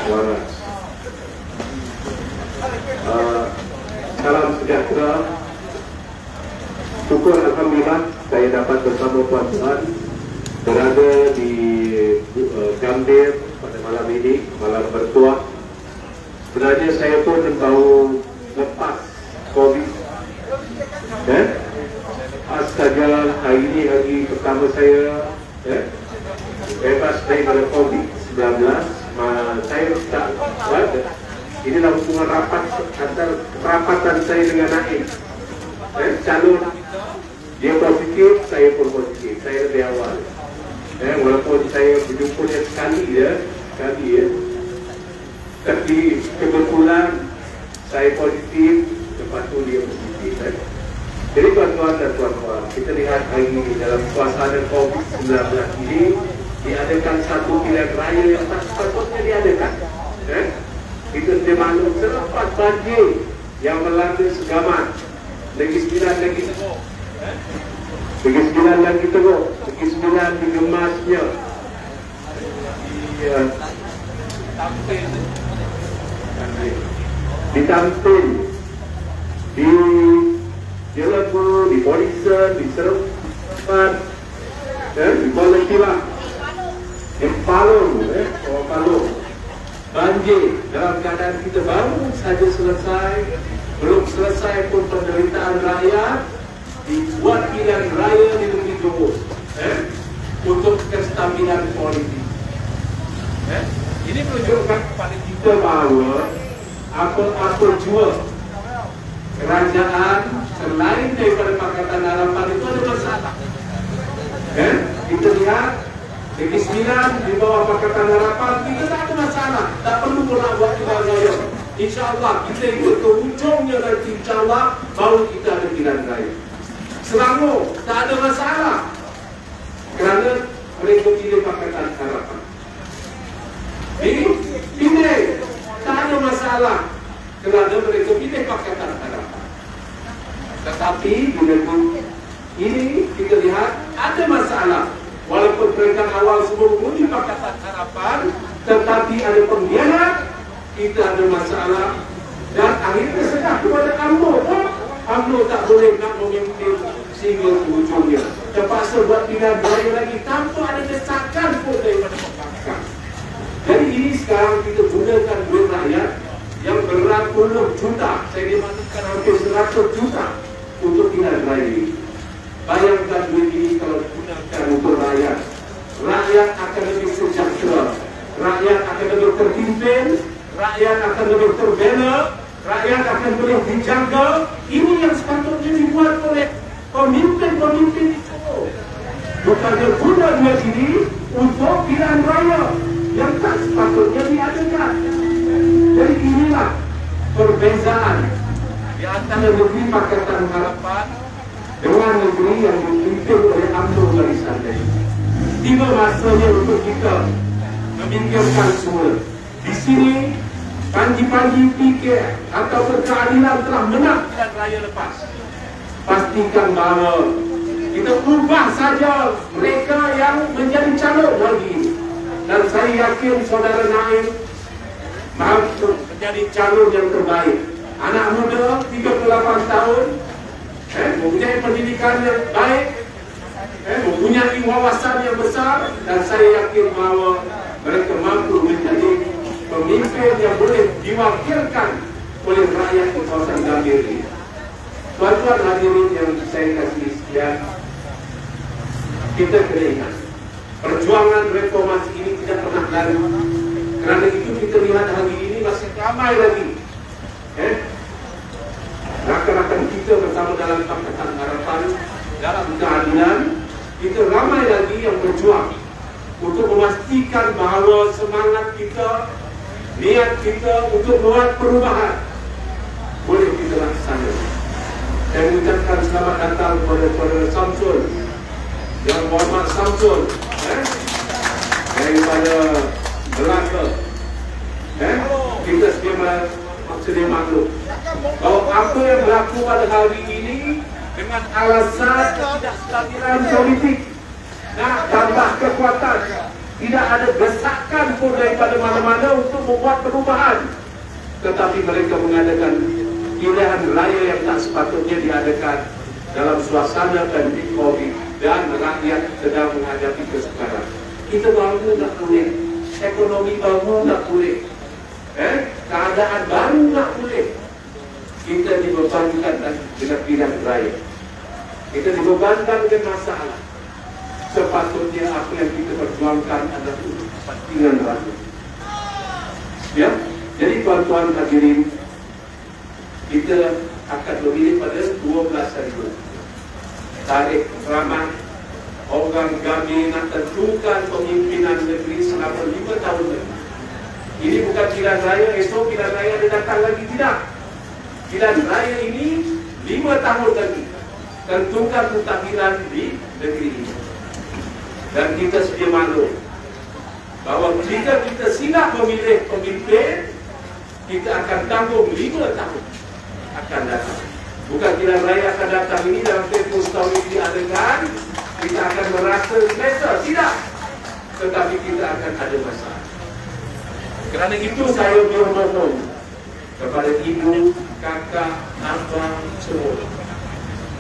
waras. Salam sejahtera. Syukur alhamdulillah saya dapat bersama puan-puan berada di Gambir pada malam ini, malam bertuah. Sebenarnya saya pun baru lepas COVID. Astaga, hari ini hari pertama saya bebas daripada COVID-19. Saya tak inilah hubungan rapat antara kerapatan saya dengan Naim. Calon dia positif, saya pun positif. Saya lebih awal. Walaupun saya berjumpa dia sekali ya. Tapi kebetulan saya positif, lepas tu dia positif. Jadi tuan-tuan dan puan-puan, kita lihat hari ini dalam suasana COVID-19 ini diadakan satu pilihan raya yang tak sepatutnya diadakan. Kita sudah maklum selepas banjir yang melanda Segamat, Negeri Sembilan lagi teruk, Negeri Sembilan lagi teruk, Negeri Sembilan digemasnya di Tampil, di Jelebu, di Polisen, di Seremban, di Kuala Kilang, di Palung, Palung. Banjir dalam keadaan kita baru saja selesai, belum selesai pun penderitaan rakyat, dibuat pilihan raya di negeri Johor untuk kestabilan politik. Ini menunjukkan kepada kita bahawa apa-apa jua kerajaan selain daripada Pakatan Harapan itu ada masalah. Kita lihat Negeri Sembilan di bawah Pakatan Harapan kita tak ada masalah, tak perlu pula buat pilihan raya. InsyaAllah kita ikut ke ujungnya nanti, insyaAllah baru kita ada pilihan raya. Selangor tak ada masalah kerana mereka pilih Pakatan Harapan. Di Penang tak ada masalah kerana mereka pilih Pakatan Harapan. Tetapi di negeri ini kita lihat ada masalah. Walaupun peringkat awal semua mengundi Pakatan Harapan, tetapi ada pengkhianat, kita ada masalah. Dan akhirnya sedang kepada UMNO. UMNO tak boleh nak memimpin sehingga ke ujungnya. Terpaksa buat pilihan raya lagi tanpa ada desakan pun daripada pembangkang. Jadi ini sekarang kita gunakan duit rakyat yang beratus juta, saya dimaksudkan hampir 100 juta untuk pilihan raya ini. Bayangkan duit ini kalau digunakan untuk rakyat, rakyat akan lebih sejahtera, rakyat akan lebih terpimpin, rakyat akan lebih terbela, rakyat akan boleh dijaga. Ini yang sepatutnya dibuat oleh pemimpin-pemimpin itu. Bukannya guna duit ini untuk pilihan raya yang tak sepatutnya diadakan. Jadi inilah perbezaan di antara negeri Pakatan Harapan dengan negeri yang dipimpin oleh UMNO Barisan Nasional. Tiba masanya untuk kita memikirkan semula. Di sini panji-panji fikir atau keadilan telah menang pilihan raya lepas. Pastikan bahawa kita ubah saja mereka yang menjadi calon lagi ini. Dan saya yakin saudara Naim mampu menjadi calon yang terbaik. Anak muda 38 tahun, mempunyai pendidikan yang baik, mempunyai wawasan yang besar, dan saya yakin bahawa mereka mampu menjadi pemimpin yang boleh diwakilkan oleh rakyat di kawasan Gambir ini. Tuan-tuan hadirin yang saya kasih sekian, kita kena ingat perjuangan reformasi ini tidak pernah lalu. Kerana itu kita lihat hari ini masih ramai lagi rakan-rakan kita bersama dalam Pakatan Harapan, dalam keadilan. Kita ramai lagi yang berjuang untuk memastikan bahawa semangat kita, niat kita untuk membuat perubahan boleh kita laksanakan. Saya mengucapkan selamat datang kepada Samsul, Yang Berhormat Samsul daripada Melaka. Kita sedia maklum bahawa apa yang berlaku pada hari ini dengan alasan ketidakstabilan politik, nak tambah kekuatan, Tidak ada desakan pun daripada mana-mana untuk membuat perubahan. Tetapi mereka mengadakan pilihan raya yang tak sepatutnya diadakan dalam suasana pandemik COVID dan rakyat sedang menghadapi kesukaran. Kita baru nak pulih, ekonomi baru nak pulih, keadaan baru nak pulih. Kita dibebankan dengan pilihan raya. Kita dibebankan dengan masalah. Sepatutnya apa yang kita perjuangkan adalah kepentingan rakyat. Ya, jadi tuan-tuan hadirin, kita akan memilih pada 12 hari bulan. Tarikh ramai orang kami nak tentukan pemimpinan negeri selama 5 tahun lagi. Ini bukan pilihan raya, esok pilihan raya ada datang lagi, tidak. Pilihan raya ini 5 tahun lagi. Tentukan pentadbiran di negeri ini. Dan kita sedia maklum bahawa jika kita silap memilih pemimpin, kita akan tanggung 5 tahun akan datang. Bukan pilihan raya akan datang ini dalam tempoh setahun ini diadakan, kita akan merasa selesa, tidak. Tetapi kita akan ada masalah. Kerana itu saya memohon kepada ibu, kakak, abang, semua.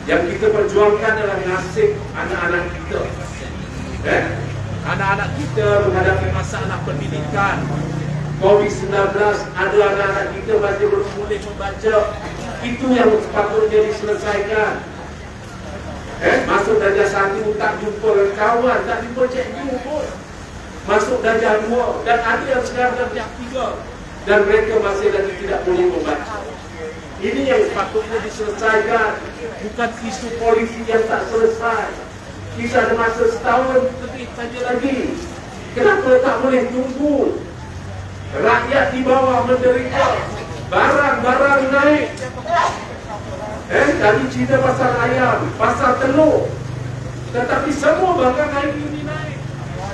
Yang kita perjuangkan adalah nasib anak-anak kita. Anak-anak kita menghadapi masalah pendidikan. COVID-19, ada anak-anak kita masih belum boleh membaca. Itu yang sepatutnya diselesaikan. Masuk darjah 1 tak jumpa dengan kawan, tak jumpa cikgu pun. Masuk darjah 2 dan ada yang sekarang darjah 3 dan mereka masih lagi tidak boleh membaca. Ini yang sepatutnya diselesaikan, bukan isu polisi yang tak selesai. Kita ada masa setahun lebih saja lagi. Kenapa tak boleh tunggu? Rakyat di bawah menderita, barang-barang naik. Tadi cerita pasal ayam, pasal telur, tetapi semua barang hari ini naik.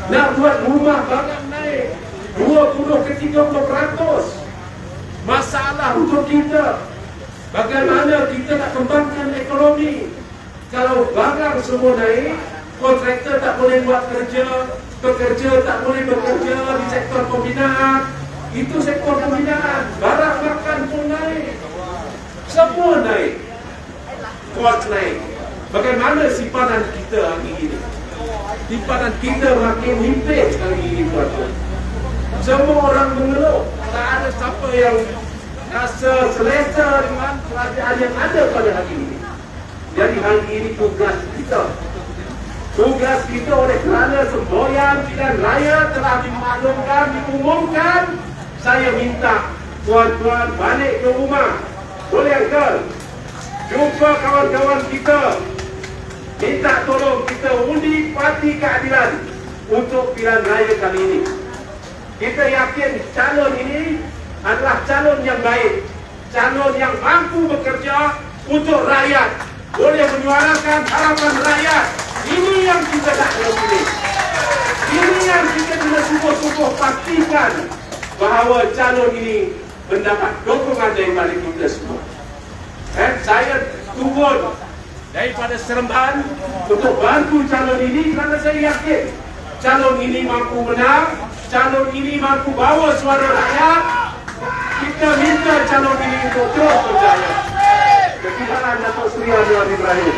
Nak buat rumah barang naik 20 ke 30%. Masalah untuk kita, bagaimana kita nak kembangkan ekonomi? Kalau barang semua naik, kontraktor tak boleh buat kerja, pekerja tak boleh bekerja di sektor pembinaan. Itu sektor pembinaan, barang makan pun naik, semua naik, kos naik. Bagaimana simpanan kita hari ini? Simpanan kita makin nipis hari ini, tuan-tuan. Semua orang mengeluh, tak ada siapa yang rasa selesa dengan kerajaan yang ada pada hari ini. Jadi hari ini tugas kita oleh kerana semboyan pilihan raya telah dimaklumkan, diumumkan. Saya minta tuan-tuan balik ke rumah. Boleh ke? Jumpa kawan-kawan kita. Minta tolong kita undi Parti Keadilan untuk pilihan raya kali ini. Kita yakin calon ini adalah calon yang baik, calon yang mampu bekerja untuk rakyat, boleh menyuarakan harapan rakyat. Ini yang kita nak pilih. Ini yang kita kena sungguh-sungguh pastikan bahawa calon ini mendapat dukungan daripada kita semua. Saya turun daripada Seremban untuk bantu calon ini kerana saya yakin calon ini mampu menang, calon ini mampu bawa suara rakyat. Kita minta calon ini untuk terus berjaya. Kesilapan Datuk Seri Anwar Ibrahim.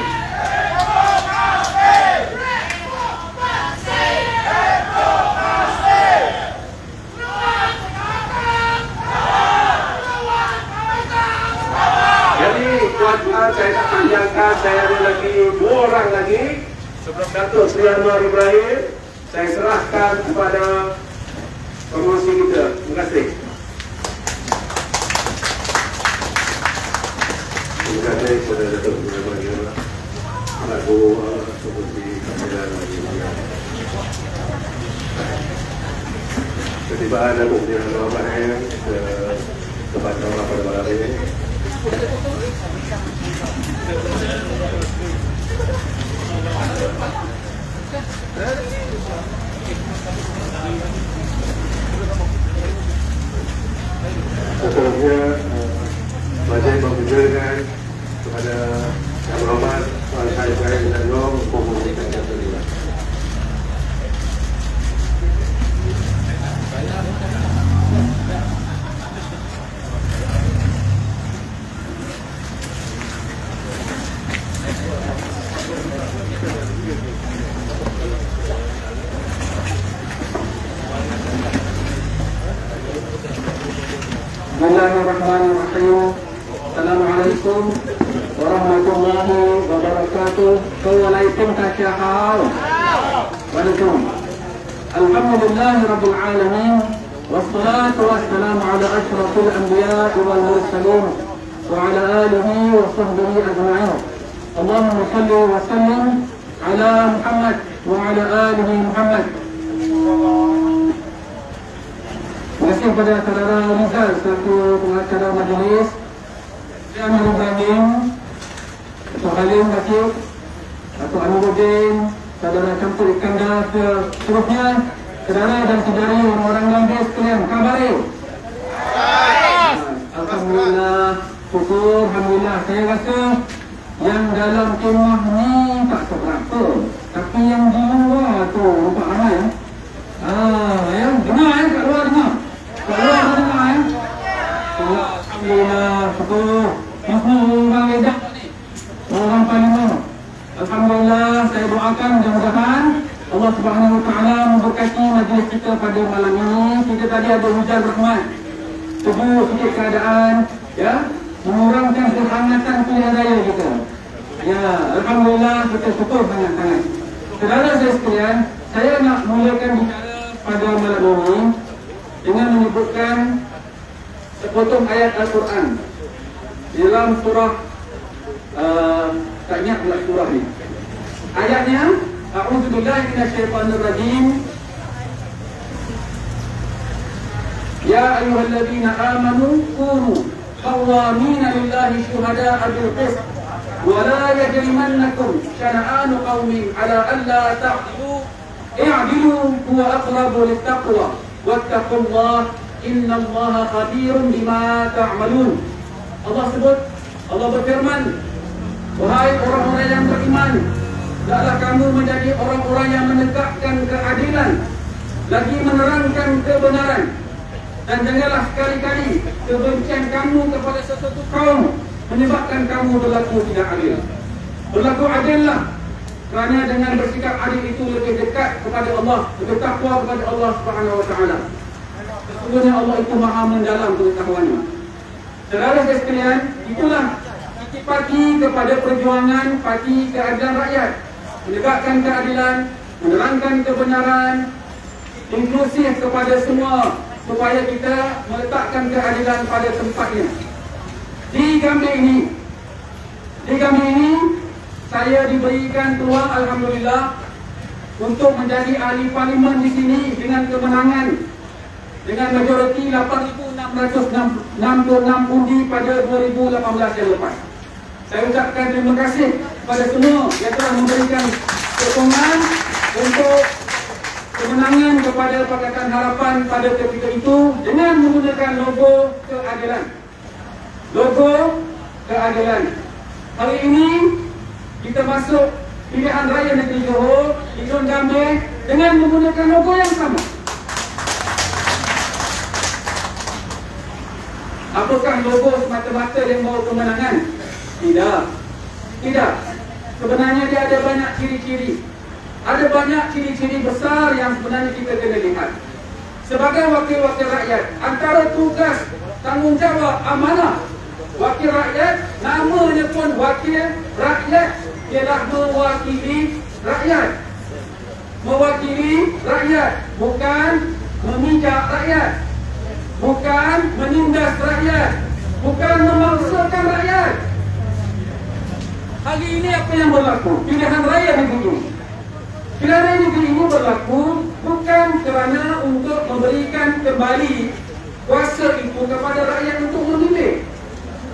Jadi tuan-tuan, saya tak panjangkan, saya ada lagi 2 orang lagi sebelum Datuk Seri Anwar Ibrahim. Saya serahkan kepada pengurusi kita. Terima kasih. Terima kasih kepada Datuk Seri Anwar Ibrahim. Selaku pengurusi Keadilan ketibaan Datuk Seri Anwar Ibrahim ke tempat orang pada malam ini. Seterusnya saya mengucapkan kepada Yang Berhormat Tuan Syed Ibrahim dan Nur untuk memberikan kata. Bismillahirrahmanirrahim. Assalamualaikum warahmatullahi wabarakatuh. Assalamualaikum tasyahal. Waalaikum. Alhamdulillahi rabbil alamin. Wassalatu wassalamu ala asyrafil anbiya wal mursalin wa ala alihi wa sahbihi ajma'in. Allahumma salli wa sallim ala Muhammad wa ala alihi Muhammad. Terima kasih kepada saudara Rizal selaku pengacara majlis, Tuan Ibrahim, Datuk Halim Rasyid, Datuk Amiruddin, saudara Campur Iskandar, seterusnya saudara dan saudari orang-orang Gambir sekalian, khabari. Alhamdulillah, syukur, alhamdulillah. Saya rasa yang dalam kemah ni tak seberapa, tapi yang di luar tu nampak ramai ya. Ya, dengar ya, kat luar dengar. Kat luar dengar ya. Alhamdulillah, syukur. Orang Medan ni, orang Parlimen. Alhamdulillah, saya doakan mudah-mudahan Allah Subhanahu Wa Taala memberkati majlis kita pada malam ini. Kita tadi ada hujan rahmat, sejuk sikit keadaan, ya, mengurangkan kehangatan pilihan raya kita. Ya, alhamdulillah, kita syukur sangat-sangat. Saudara saya sekalian, saya nak mulakan bicara pada malam ini dengan menyebutkan sepotong ayat Al-Quran dalam surah tak ingat pula surah ni. Ayatnya, A'udzubillahi minasyaitonirrajim. Ya ayyuhalladzina amanu kunu qawwamina lillahi syuhada'a bil qist wa la yajrimannakum shana'anu qaumin 'ala alla ta'dilu i'dilu huwa aqrabu littaqwa wattaqullaha innallaha khabirun bima ta'malun. Allah sebut, Allah berfirman, wahai orang-orang yang beriman, hendaklah kamu menjadi orang-orang yang menegakkan keadilan, lagi menerangkan kebenaran, dan janganlah sekali-kali kebencian kamu kepada sesuatu kaum menyebabkan kamu berlaku tidak adil. Berlaku adillah, kerana dengan bersikap adil itu lebih dekat kepada Allah, lebih takwa kepada Allah Subhanahu Wa Taala. Sesungguhnya Allah itu maha mendalam pengetahuannya. Saudara sekalian, itulah parti kepada perjuangan parti keadilan rakyat, menegakkan keadilan, menerangkan kebenaran, inklusif kepada semua, supaya kita meletakkan keadilan pada tempatnya. Di Gambir ini saya diberikan peluang, alhamdulillah, untuk menjadi ahli parlimen di sini dengan kemenangan dengan majoriti 8,666 undi pada 2018 yang lepas. Saya ucapkan terima kasih kepada semua yang telah memberikan sokongan untuk kemenangan kepada Pakatan Harapan pada ketika itu dengan menggunakan logo keadilan. Logo keadilan. Hari ini kita masuk pilihan raya negeri Johor di Zon Gambir dengan menggunakan logo yang sama. Apakah logo semata-mata yang membawa kemenangan? Tidak. Tidak. Sebenarnya dia ada banyak ciri-ciri. Ada banyak ciri-ciri besar yang sebenarnya kita kena lihat. Sebagai wakil-wakil rakyat, antara tugas, tanggungjawab, amanah wakil rakyat, namanya pun wakil rakyat, ialah mewakili rakyat. Mewakili rakyat, bukan memijak rakyat, bukan menindas rakyat, bukan memaksakan rakyat. Hari ini apa yang berlaku? Pilihan raya negeri ini. Pilihan raya negeri ini berlaku bukan kerana untuk memberikan kembali kuasa itu kepada rakyat untuk memilih,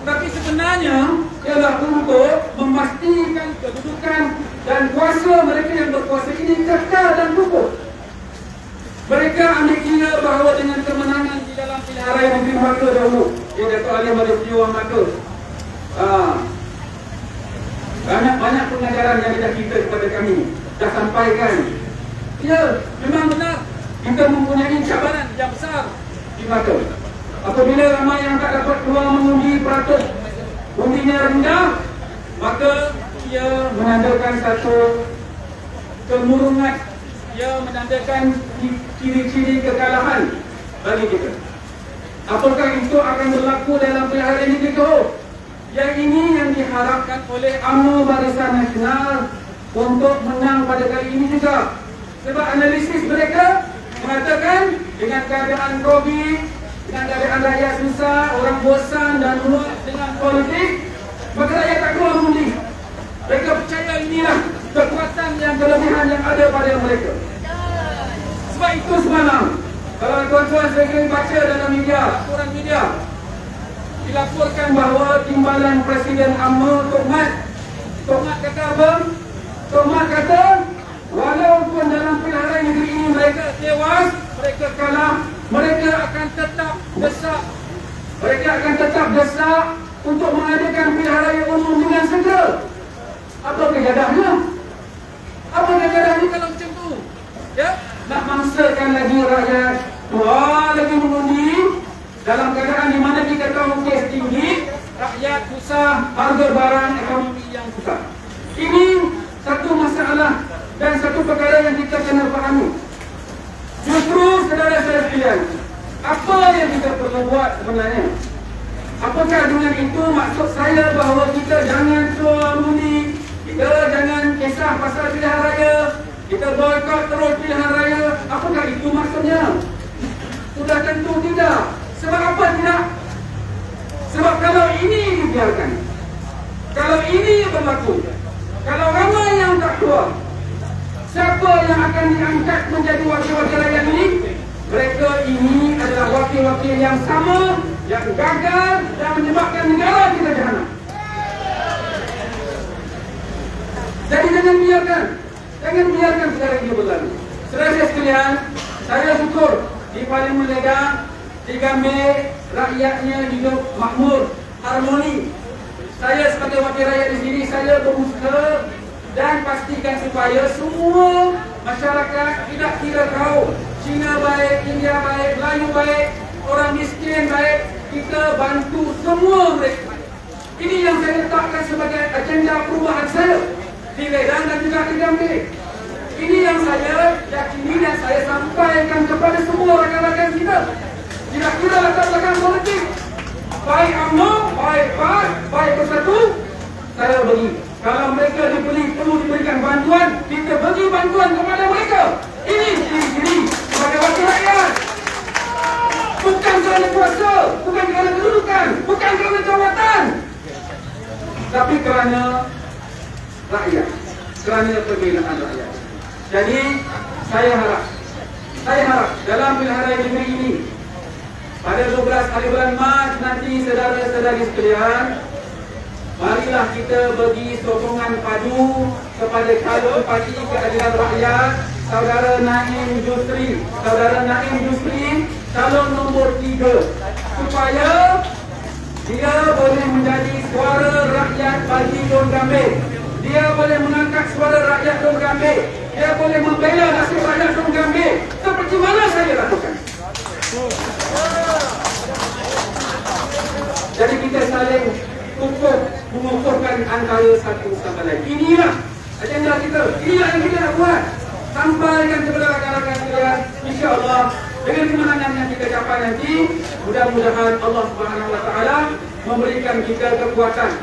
tapi sebenarnya ialah untuk memastikan kedudukan dan kuasa mereka yang berkuasa ini kekal dan kukuh. Mereka ambil kira bahawa dengan kemenangan di dalam pilihan raya negeri Melaka dahulu, Datuk Halim ada berjuang Melaka, banyak pengajaran yang dia cerita kepada kami, dah sampaikan. Ya, memang benar, kita mempunyai cabaran yang besar di Melaka. Apabila ramai yang tak dapat keluar mengundi, peratus undinya rendah, maka ia menandakan satu kemurungan, ia menandakan ciri-ciri kekalahan bagi kita. Apakah itu akan berlaku dalam pilihan ini gitu? Yang ini yang diharapkan oleh UMNO Barisan Nasional untuk menang pada kali ini juga. Sebab analisis mereka mengatakan dengan keadaan COVID, dengan keadaan rakyat susah, orang bosan dan muak dengan politik, maka rakyat tak keluar mengundi. Mereka percaya inilah kekuatan yang kelebihan yang ada pada mereka. Sebab itu semalam, kalau tuan-tuan sering baca dalam media, laporan media, dilaporkan bahawa timbalan Presiden UMNO Tok Mat kata apa? Tok Mat kata, walaupun dalam pilihan raya negeri ini mereka tewas, mereka kalah, mereka akan tetap desak. Mereka akan tetap desak untuk mengadakan pilihan raya umum dengan segera. Apa kejadahnya? Apa kejadahnya kalau macam tu? Ya? Nak mangsakan lagi rakyat, lagi mengundi dalam keadaan di mana kita tahu kes tinggi, rakyat susah, harga barang, ekonomi yang susah. Ini satu masalah dan satu perkara yang kita kena fahami. Justru saudara-saudara sekalian, apa yang kita perlu buat sebenarnya? Apakah dengan itu maksud saya bahawa kita jangan keluar mengundi, kita jangan kisah pasal pilihan raya, kita boykot terus pilihan raya? Apakah itu maksudnya? Sudah tentu tidak. Sebab apa tidak? Sebab kalau ini dibiarkan, kalau ini berlaku, kalau ramai yang tak keluar, siapa yang akan diangkat menjadi wakil-wakil rakyat ini? Mereka ini adalah wakil-wakil yang sama, yang gagal dan menyebabkan negara kita jahanam. Jadi jangan biarkan perkara ini berlalu. Saudara sekalian, saya syukur di Parlimen Ledang, di Gambir, rakyatnya hidup makmur, harmoni. Saya sebagai wakil rakyat di sini, saya berusaha dan pastikan supaya semua masyarakat tidak kira kaum, Cina baik, India baik, Melayu baik, orang miskin baik, kita bantu semua mereka. Ini yang saya letakkan sebagai agenda perubahan saya di Ledang dan juga di Gambir. Ini yang saya yakini dan saya sampaikan kepada semua rakan-rakan kita. Tidak kira latar belakang politik, baik UMNO, baik PAS, baik Bersatu, saya beri. Kalau mereka perlu diberikan bantuan, kita bagi bantuan kepada mereka. Ini ciri-ciri sebagai wakil rakyat. Bukan kerana kuasa, bukan kerana kedudukan, bukan kerana jawatan, tapi kerana rakyat, kerana pembinaan rakyat. Jadi saya harap dalam pilihan raya negeri ini pada 12 hari bulan Mac nanti, saudara-saudari sekalian, marilah kita bagi sokongan padu kepada calon Parti Keadilan Rakyat, Saudara Naim Yusri, calon nombor 3, supaya dia boleh menjadi suara rakyat bagi Don Gambir. Dia boleh mengangkat suara rakyat Don Gambir. Dia boleh membela nasib rakyat Don Gambir seperti mana saya lakukan. Jadi kita saling mengukuhkan antara satu sama lain. Inilah agenda kita. Inilah yang kita nak buat. Sampaikan kepada rakan-rakan sekalian, insya-Allah dengan kemenangan yang kita capai nanti, mudah-mudahan Allah Subhanahu Wa Taala memberikan kita kekuatan,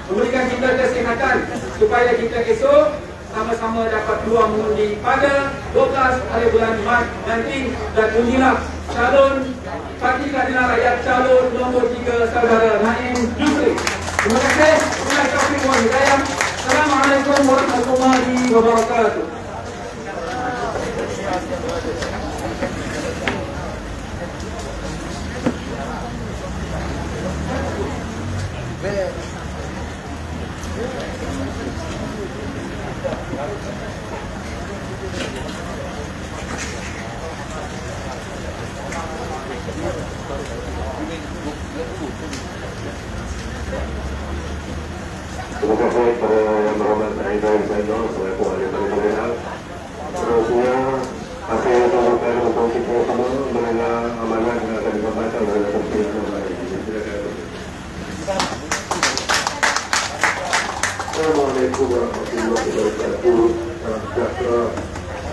memberikan kita kesihatan supaya kita esok sama-sama dapat keluar mengundi pada 12 hari bulan Mac nanti dan undilah calon Parti Keadilan Rakyat, calon nombor 3, Saudara Naim Yusri. Terima kasih. Assalamualaikum warahmatullahi wabarakatuh. Terima kasih kepada Yang Berhormat Aida Zainal selaku ahli Parlimen Ledang. Seterusnya, saya tujukan untuk kita semua mendengar amanat yang akan disampaikan oleh Presiden Republik Indonesia. Assalamualaikum warahmatullahi wabarakatuh. Salam sejahtera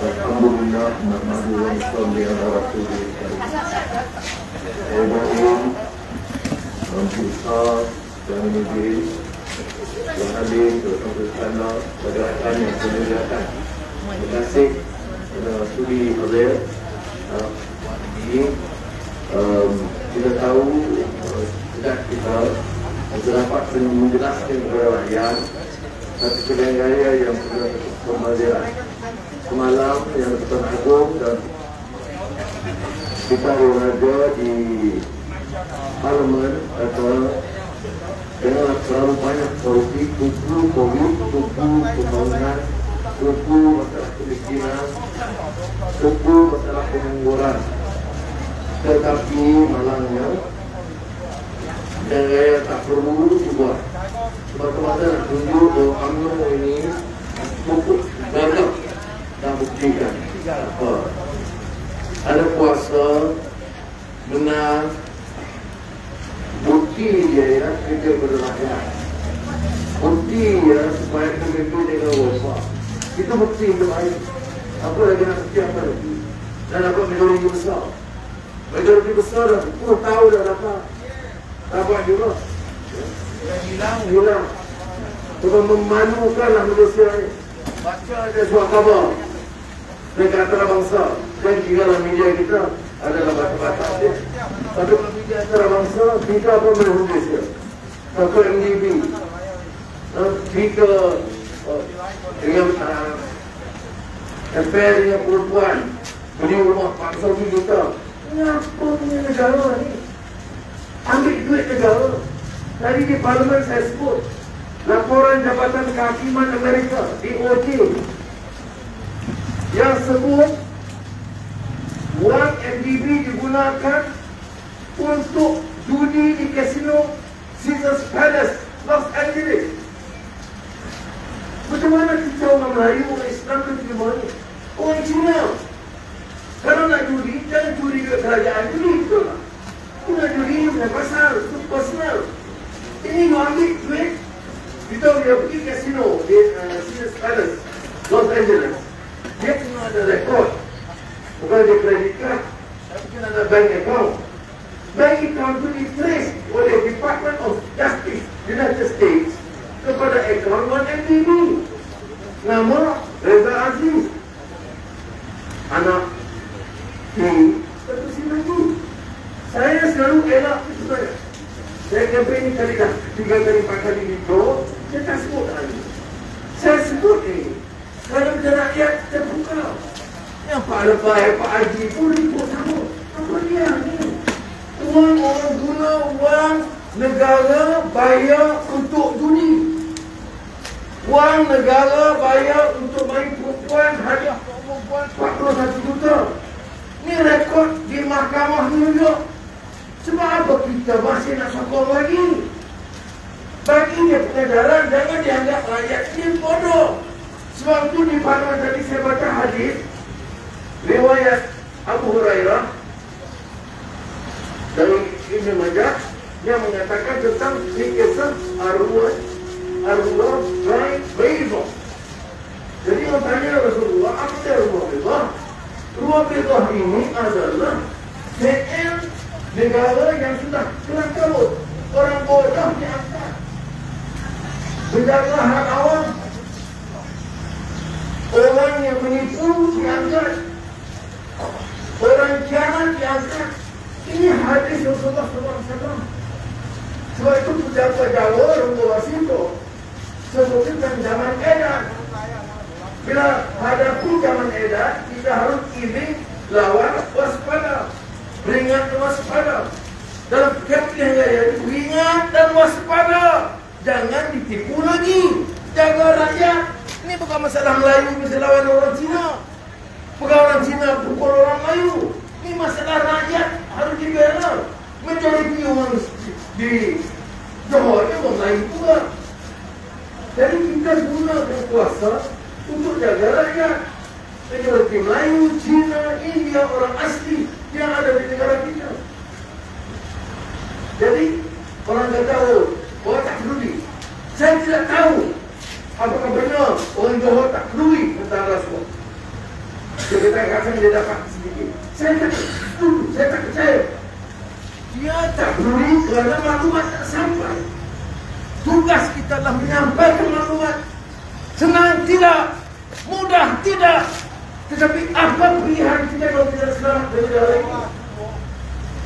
Alhamdulillah, nahmadu wa nusalli ala rasulillah. Ibrahim, Rasulullah, dan Nabi, yang hadir bersama sama pergerakan yang dimuliakan. Terima kasih kepada Suri Hadir. Ini kita tahu tidak kita dapat menjelaskan kepada rakyat satu pilihan raya yang sudah bermazirah. Semalam yang Tuan Agung dan kita berada di Parlimen atau dengan terlalu banyak korupsi, kuku pembangunan, kuku masalah kemiskinan, kuku masalah pengangguran. Tetapi malangnya dan raya tak perlu dibuat. Semata-mata nak tunjuk bahawa UMNO ini cukup banyak dan buktikan ada kuasa benar bukti dia ya kita berlaku bukti ya supaya pemimpin dengan wafat kita bukti untuk air apa lagi nak bukti apa lagi dan dapat majoriti besar dah 10 tahun dah dapat juga hilang cuma memanukanlah manusia ini baca ada surat khabar dekat antarabangsa dan juga media kita adalah batas-batas dia. Satu media antarabangsa kita pun menulis dia. Satu MDB kita dengan affair dengan perempuan punya rumah paksa kita. Apa punya negara ni? Ambil duit negara. Tadi di Parlimen saya sebut laporan Jabatan Kehakiman Amerika DOJ yang sebut wang MDB digunakan untuk judi di kasino Caesars Palace, Los Angeles. Macam mana kita orang Melayu, orang Islam tu gimana? Orang Cina kalau nak judi, jangan judi ke kerajaan, judi betul tak? Kita judi punya pasal, itu personal. Ini you ambil duit, kita dia pergi kasino di Caesars Palace, Los Angeles. Dia kena ada rekod. Bukan dia credit card, tapi kena ada bank account. Bank account itu di-trace oleh Department of Justice United States kepada account 1MDB. Nama Reza Aziz. Anak ini tertulis lagi. Saya selalu elak itu saya. Saya campaign ni kali dah 3 kali 4 kali video. Saya tak sebut lagi. Saya sebut ni kalau kita rakyat terbuka. Yang Pak Lepai, Pak Haji pun ribut sama. Apa dia ni? Uang orang guna wang negara bayar untuk judi. Wang negara bayar untuk main perempuan hadiah perempuan 41 juta. Ni rekod di Mahkamah New York. Sebab apa kita masih nak sokong lagi? Bagi dia pengedaran, jangan dianggap rakyat ini bodoh. Sebab itu di Parlimen tadi saya baca hadis riwayat Abu Hurairah dari Ibnu Majah yang mengatakan tentang kisah arwah Baidah. Jadi orang tanya Rasulullah, apa dia arwah Baidah? Arwah Baidah ini adalah CL negara yang sudah kelam kabut. Orang bodoh diangkat. Menjaga hak awam. Orang yang menipu diangkat. Orang jahat diangkat. Ini hadis Rasulullah SAW. Sebab itu pejabat Jawa Rumah Wasito sebutkan zaman edan. Bila hadapi zaman edan, kita harus ini lawan waspada. Beringat dan waspada. Dalam pilihan raya itu beringat dan waspada. Jangan ditipu lagi. Jaga rakyat. Ini bukan masalah Melayu bisa lawan orang Cina. Bukan orang Cina pukul orang Melayu. Ini masalah rakyat harus dibela. Majoriti orang di Johor itu orang Melayu juga. Jadi kita gunakan kuasa untuk jaga rakyat. Majoriti Melayu, Cina, India, orang asli yang ada di negara kita. Jadi orang kata, oh tak peduli. Saya tidak tahu apakah benar orang Johor tak peduli tentang rasuah. Dia kata dia dapat sedikit. Saya tak percaya. Dia tak peduli kerana maklumat tak sampai. Tugas kita adalah menyampaikan maklumat. Senang tidak, mudah tidak. Tetapi apa pilihan kita kalau kita selamat dari negara ini?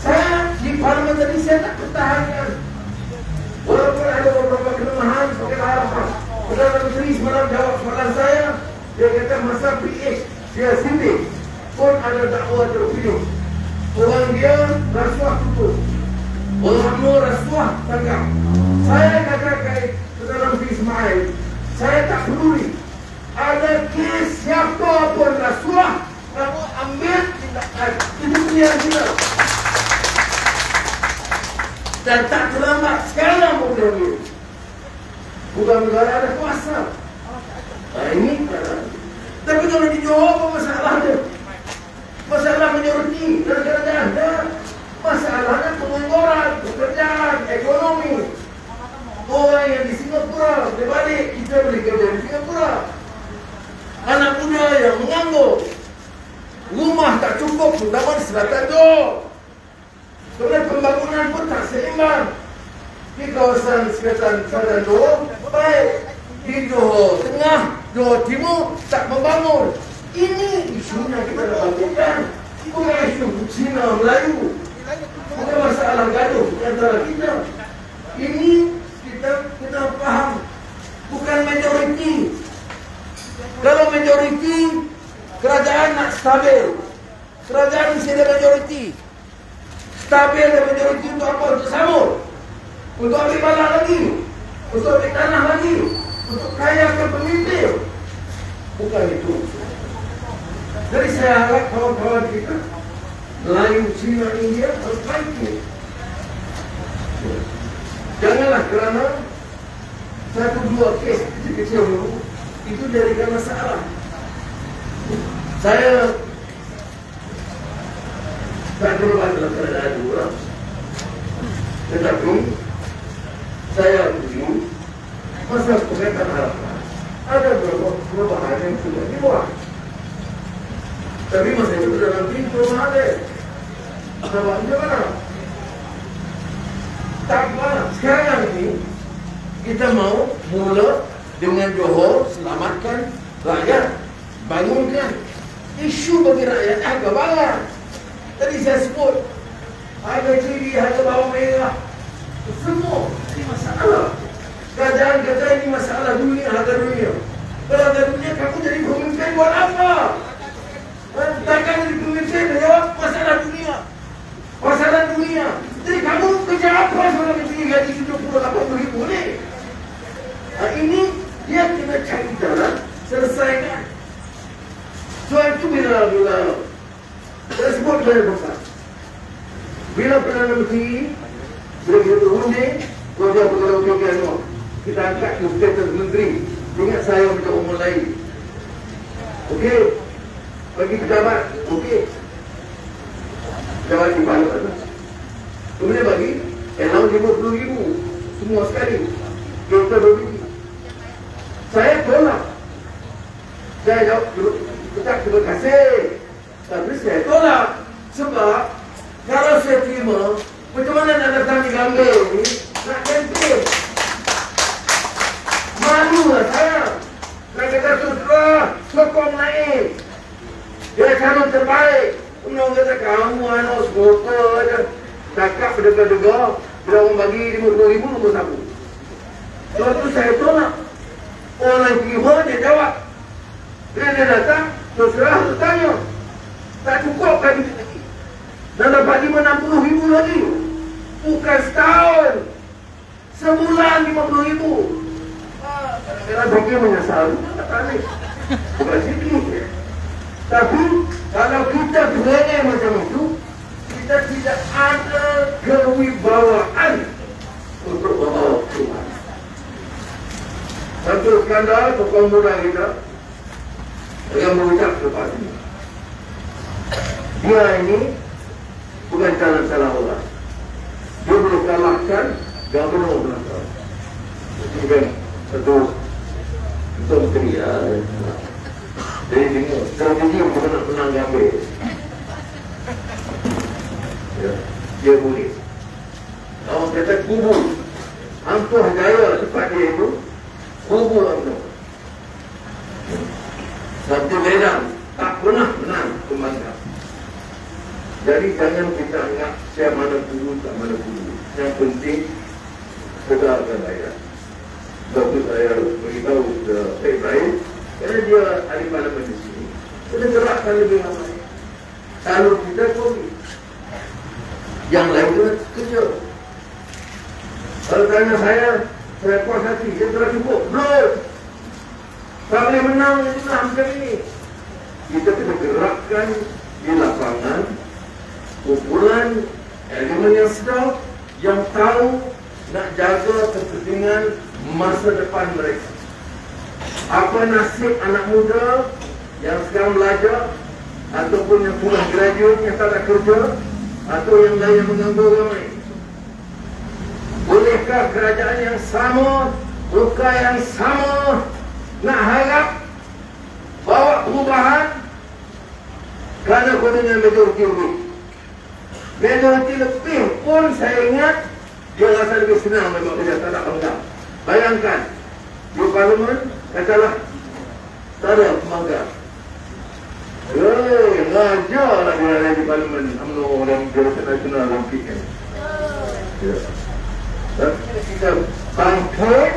Saya di parlimen tadi saya tak pertahankan. Walaupun ada beberapa kelemahan sebagai harapan. Perdana Menteri semalam jawab soalan saya. Dia kata masa PH dia sini pun ada dakwah terpilih. Orang dia rasuah tutup, orang nur rasuah tangkap. Saya katakan Perdana Menteri Ismail, saya tak peduli. Ada kes siapa pun rasuah, kamu ambil tindakan. Itu pilihan kita. Dan tak terlambat sekarang pun dia ambil. Bukan negara ada kuasa. Ini kan. Tapi kalau di Johor apa masalahnya? Masalah majoriti negara ada. Masalahnya pengangguran, pekerjaan, ekonomi. Orang yang di Singapura berbalik, kita boleh kerja di Singapura. Anak muda yang menganggur, rumah tak cukup, terutama di selatan Johor. Kemudian pembangunan pun tak seimbang. Di kawasan selatan Johor baik, di Johor Tengah, Johor Timur tak membangun. Ini isunya kita nak bangkitkan. Bukan isu Cina Melayu, bukan masalah gaduh antara kita. Ini kita faham, bukan majoriti. Kalau majoriti, kerajaan nak stabil. Kerajaan mesti ada majoriti. Stabil dan majoriti untuk apa? Untuk samur, untuk ambil balah lagi, untuk ambil tanah lagi, untuk kayakan pemimpin. Bukan itu. Jadi saya harap kawan-kawan kita Melayu, Cina, India harus baik. Janganlah kerana satu dua kes kecil-kecil dulu itu jadikan masalah. Saya tak terlibat dalam keadaan dua, tetapi saya setuju masa pengetan harapan ada beberapa perubahan yang sudah dibuat. Tapi masa itu dalam pintu ada. Sebabnya mana? Tak mana. Sekarang ini kita mau mula dengan Johor, selamatkan rakyat, bangunkan isu bagi rakyat harga barang. Tadi saya sebut harga cili, harga bawang merah, semua ini masalah. Kerajaan kata ini masalah dunia, harga dunia. Kalau harga dunia kamu jadi pemimpin buat apa? Takkan jadi pemimpin dia jawab masalah dunia. Masalah dunia. Jadi kamu kerja apa selama ini gaji 70-80 ribu ni? Ini dia kena cari jalan selesaikan. Soal itu bila saya sebut saya bukan. Bila Perdana Menteri bila kita berundi, kalau dia kita angkat ke status menteri. Ingat saya minta umur lain. Okey. Bagi pejabat, okey. Pejabat di bawah atas. Kemudian bagi allowance 50,000 semua sekali. Kita berbiji. Saya tolak. Saya jawab, ucap terima kasih. Tapi saya tolak. Sebab kalau saya terima, macam mana nak datang di Gambir ni? Nak campaign. Malulah saya. Nak kata terserah, sokong naik. Dia calon terbaik. Orang kata kamu anak smoker aja. Cakap berdegar-degar. Bila orang bagi 50,000 nombor satu. Sebab tu saya tolak. Orang terima dia jawab. Bila dia datang, terserah tu tanya. Tak cukup kan duit lagi. Dan dapat 60,000 lagi. Bukan setahun. Sebulan 50,000. Kadang-kadang bagi menyesal. Tak ni. Bukan situ. Tapi kalau kita berani macam itu, kita tidak ada kewibawaan untuk membawa Tuhan. Satu skandal tokoh muda kita yang mengucap lepas ini. Dia ini bukan calon salah orang. Dia boleh kalahkan Gubernur belakang. Bukan satu menteri. Jadi tengok, strategi bukan nak menang gambar. Ya, dia boleh. Orang kata kubur. Ampuh gaya tempat dia itu, kubur ampuh. Sabtu Medan tak pernah menang komandan. Jadi jangan kita anggap siapa mana guru, tak mana guru. Yang penting sedarkan rakyat. Sebab saya beritahu ke Syed Ibrahim, kerana dia ahli parlimen di sini, kita gerakkan lebih ramai. Kalau kita komi, yang lain itu kerja. Kalau tanya saya puas hati, saya telah cukup. Belum. Tak boleh menang macam ini. Kita kena gerakkan di lapangan kumpulan elemen yang sedap, yang tahu nak jaga kepentingan masa depan mereka. Apa nasib anak muda yang sekarang belajar ataupun yang sudah graduate yang tak ada kerja atau yang lain yang mengganggu ramai? Bolehkah kerajaan yang sama, luka yang sama nak harap bawa perubahan kerana kononnya majoriti lebih? Majoriti lebih pun saya ingat dia rasa lebih senang memang dia tak nak bangga. Bayangkan di parlimen katalah tak ada bangga. Ngajarlah dia ada di parlimen UMNO dan Jabatan Nasional dan PN. Ya. Dan kita bangkit,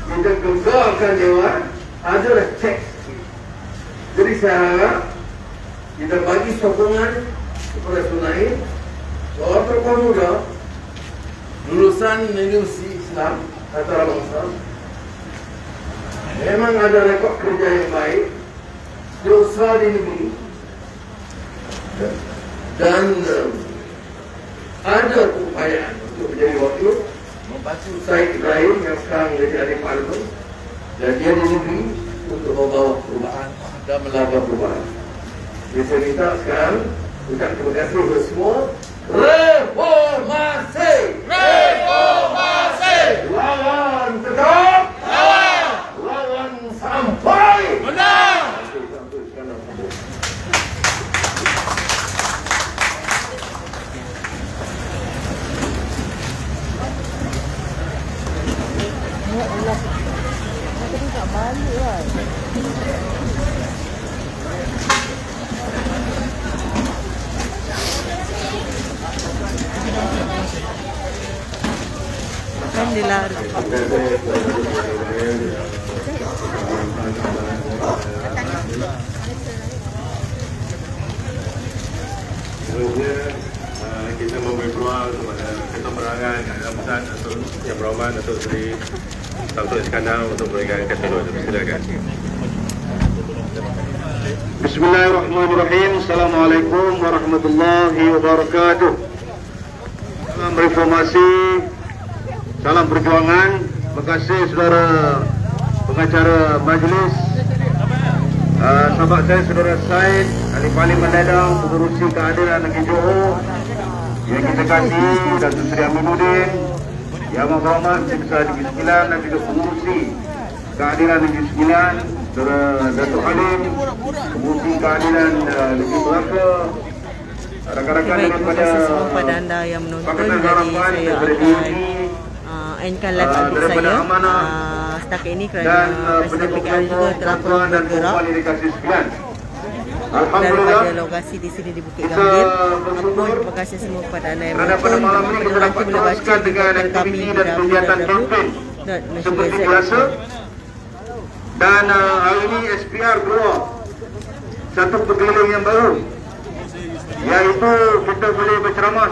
kita gegarkan Dewan, adalah cek. Jadi saya harap kita bagi sokongan kepada Sunaid, seorang tokoh muda lulusan Universiti Islam Antarabangsa, memang ada rekod kerja yang baik, berusaha di negeri, dan ada upayaan untuk menjadi wakil membantu Syed Ibrahim yang sekarang menjadi ahli parlimen dan dia di negeri untuk membawa perubahan dan melakukan perubahan. Jadi saya minta sekarang ucap terima kasih kepada semua. Reformasi! Reformasi! Lawan tetap! Lawan! Lawan sampai! Menang! Ya Allah. Tadi tak balik lah. Kan dia lari. Seterusnya kita memberi peluang kepada Ketua Penerangan Ketua Pusat Datuk Yang Berhormat Datuk Seri Datuk Iskandar untuk memberikan kata dua. Silakan. Bismillahirrahmanirrahim. Assalamualaikum warahmatullahi wabarakatuh. Salam reformasi, salam perjuangan. Terima kasih saudara pengacara majlis, sahabat saya saudara Syed, ahli parlimen Ladang, pengurusi keadilan negeri Johor yang kita kasih, Datuk Seri Aminuddin, Yang Berhormat Sekretari Negeri Sembilan dan juga pengurusi keadilan Negeri Sembilan, saudara Datuk Halim, pengurusi keadilan Negeri Melaka, rakan-rakan daripada kepada anda yang menonton. Jadi saya akan endkan live untuk saya setakat ini kerana Presiden PKR juga telah pun bergerak daripada lokasi di sini di Bukit Gambir. Ampun, terima kasih semua kepada anda yang menonton. Pada nanti boleh baca kepada kami di www.nationalgazette.com. seperti biasa. Dan hari ini SPR keluar satu perkeliling yang baru, iaitu kita boleh berceramah